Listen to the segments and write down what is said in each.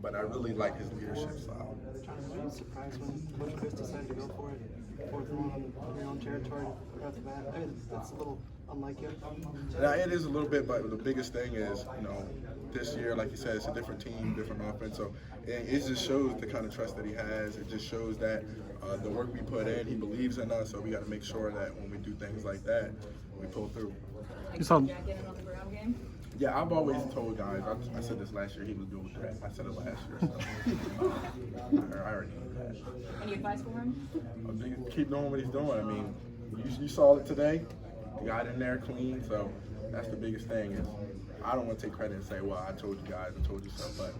but I really like his leadership style. John, were you surprised when Coach Chris decided to go for it? Fourth and one on your own territory right off the bat? I mean, that's a little unlike you. Now, it is a little bit, but the biggest thing is, this year, like you said, it's a different team, different offense. So it just shows the kind of trust that he has. It just shows that the work we put in, he believes in us. So we got to make sure that when we do things like that, we pull through. You saw Jack in on the Brown game? Yeah, I've always told guys, I said this last year, he was doing that. I said it last year, so I already knew that. Any advice for him? Keep doing what he's doing. I mean, you saw it today. He got in there clean, so that's the biggest thing. Is I don't want to take credit and say, well, I told you guys, I told you so, but.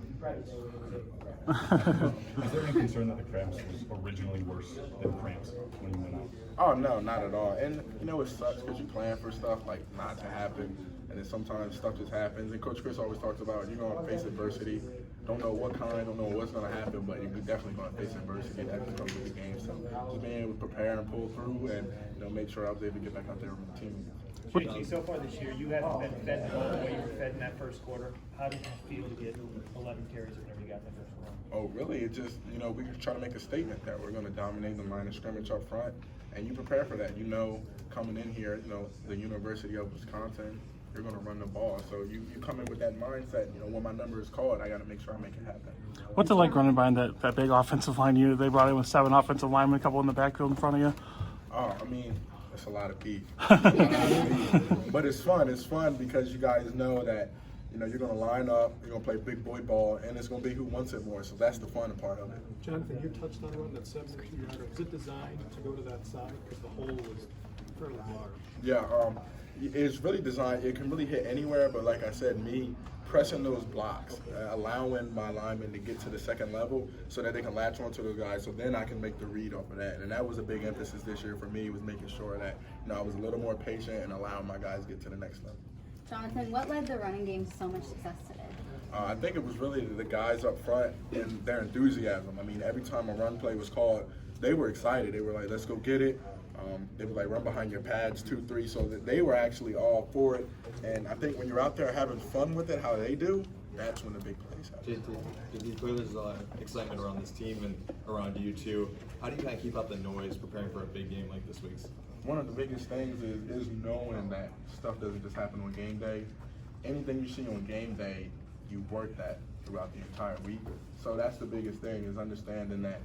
Is there any concern that the cramps was originally worse than cramps when you went out? Oh, no, not at all. And, it sucks because you plan for stuff like not to happen. And then sometimes stuff just happens. And Coach Chris always talks about you're going to face adversity. Don't know what kind, don't know what's going to happen, but you're definitely going to face adversity. That just comes with the game. So just being able to prepare and pull through and make sure I was able to get back out there with the team. JT, so far this year, you haven't been fed the ball the way you were fed in that first quarter. How did you feel to get 11 carries whenever you got that first quarter? Oh, really? It just, we were trying to make a statement that we're going to dominate the line of scrimmage up front. And you prepare for that. Coming in here, the University of Wisconsin, you're going to run the ball. So you come in with that mindset, when my number is called, I got to make sure I make it happen. What's it like running behind that big offensive line? They brought in with 7 offensive linemen, a couple in the backfield in front of you. Oh, I mean, it's a lot of beef. But it's fun. It's fun because you guys know that, you're going to line up, you're going to play big boy ball, and it's going to be who wants it more. So that's the fun part of it. Jonathan, your touchdown run, that 72-yarder, was it designed to go to that side? Because the hole was fairly large. Yeah, it's really designed. It can really hit anywhere, but like I said, me pressing those blocks, allowing my linemen to get to the second level so that they can latch onto those guys, so then I can make the read off of that. And that was a big emphasis this year for me, was making sure that I was a little more patient and allowing my guys to get to the next level. Jonathan, what led the running game to so much success today? I think it was really the guys up front and their enthusiasm. I mean, every time a run play was called, they were excited. They were like, let's go get it. They were like, run behind your pads, 2-3, so that they were actually all for it. And I think when you're out there having fun with it, how they do, that's when the big plays happen. JT, clearly there's a lot of excitement around this team and around you too. How do you kind of keep up the noise preparing for a big game like this week's? One of the biggest things is knowing that stuff doesn't just happen on game day. Anything you see on game day, you work that throughout the entire week. So that's the biggest thing, is understanding that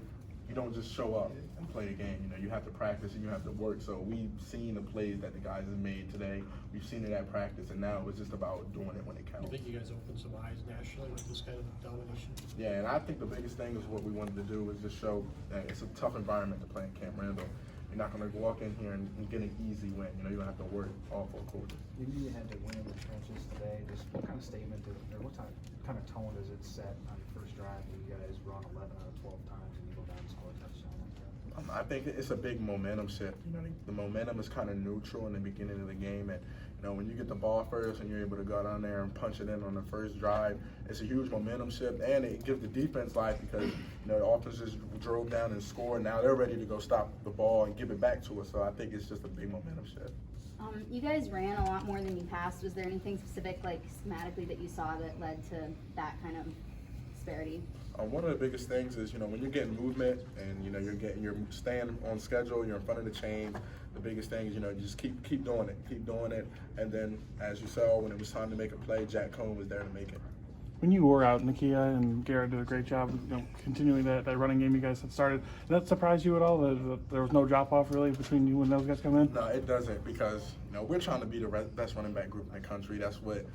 you don't just show up and play a game. You have to practice and you have to work. So we've seen the plays that the guys have made today. We've seen it at practice, and now it's just about doing it when it counts. You think you guys opened some eyes nationally with this kind of domination? Yeah, and I think the biggest thing is what we wanted to do is just show that it's a tough environment to play in Camp Randall. You're not going to walk in here and get an easy win. You don't have to work all 4 quarters. You knew you had to win in the trenches today. Just what kind of statement, or what kind of tone does it set on your first drive when you guys run 11 out of 12 times and you go down and score a touchdown like that? I think it's a big momentum shift. The momentum is kind of neutral in the beginning of the game, and when you get the ball first and you're able to go down there and punch it in on the first drive, it's a huge momentum shift, and it gives the defense life because the offense just drove down and scored. Now they're ready to go stop the ball and give it back to us. So I think it's just a big momentum shift. You guys ran a lot more than you passed. Was there anything specific, like schematically, that you saw that led to that kind of disparity? One of the biggest things is, when you're getting movement and, you're staying on schedule, you're in front of the chain, the biggest thing is, you just keep doing it. And then, as you saw, when it was time to make a play, Jack Cohn was there to make it. When you wore out, Nakia and Garrett did a great job continuing that running game you guys had started. Did that surprise you at all, that there was no drop-off really between you and those guys come in? No, it doesn't, because, we're trying to be the best running back group in the country. That's what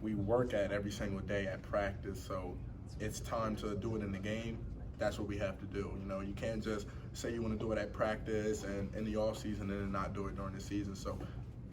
we work at every single day at practice. So it's time to do it in the game. That's what we have to do. You can't just say you want to do it at practice and in the off season and then not do it during the season. So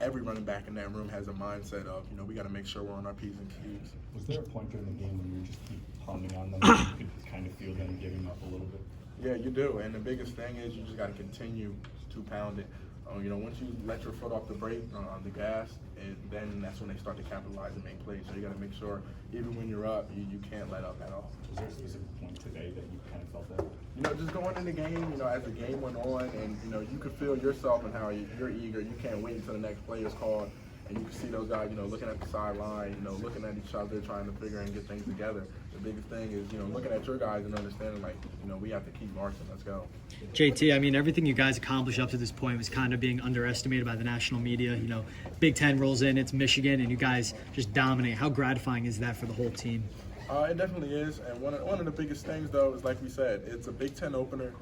every running back in that room has a mindset of, we got to make sure we're on our P's and Q's. Was there a point during the game when you just keep pounding on them and you could kind of feel them giving up a little bit? Yeah, you do. And the biggest thing is you just got to continue to pound it. Once you let your foot off the brake, on the gas, and then that's when they start to capitalize and make plays. So you got to make sure, even when you're up, you can't let up at all. Was there a specific point today that you kind of felt that? Just going in the game, as the game went on, and you could feel yourself and how you're eager. You can't wait until the next play is called, and you can see those guys, you know, looking at the sideline, you know, looking at each other, trying to figure and get things together. The biggest thing is, you know, looking at your guys and understanding, like, you know, we have to keep marching. Let's go. JT, I mean, everything you guys accomplished up to this point was kind of being underestimated by the national media. You know, Big Ten rolls in, it's Michigan, and you guys just dominate. How gratifying is that for the whole team? It definitely is, and one of the biggest things, though, is like we said, it's a Big Ten opener.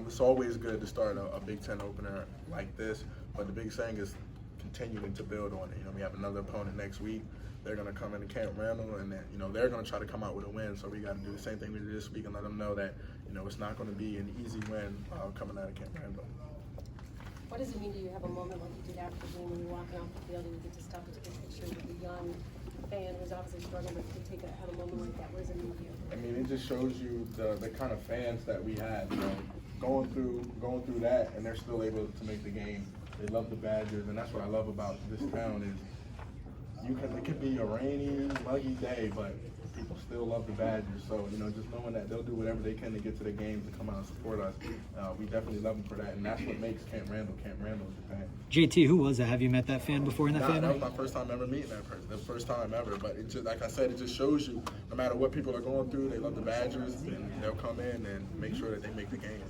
It's always good to start a Big Ten opener like this, but the biggest thing is continuing to build on it. You know, we have another opponent next week. They're going to come into Camp Randall, and then, you know, they're going to try to come out with a win. So we got to do the same thing we did this week and let them know that, you know, it's not going to be an easy win coming out of Camp Randall. What does it mean to you have a moment like you did after the game when you're walking off the field and you get to stop and take a picture with a young fan who's obviously struggling to have a moment like that? What does it mean to you? I mean, it just shows you the kind of fans that we had, you know, going through that, and they're still able to make the game. They love the Badgers, and that's what I love about this town is it could be a rainy, muggy day, but people still love the Badgers. So, you know, just knowing that they'll do whatever they can to get to the games and come out and support us, we definitely love them for that, and that's what makes Camp Randall Japan. JT, who was that? Have you met that fan before in that That family? was my first time ever meeting that person. The first time ever. But it just, like I said, it just shows you no matter what people are going through, they love the Badgers, and they'll come in and make sure that they make the game.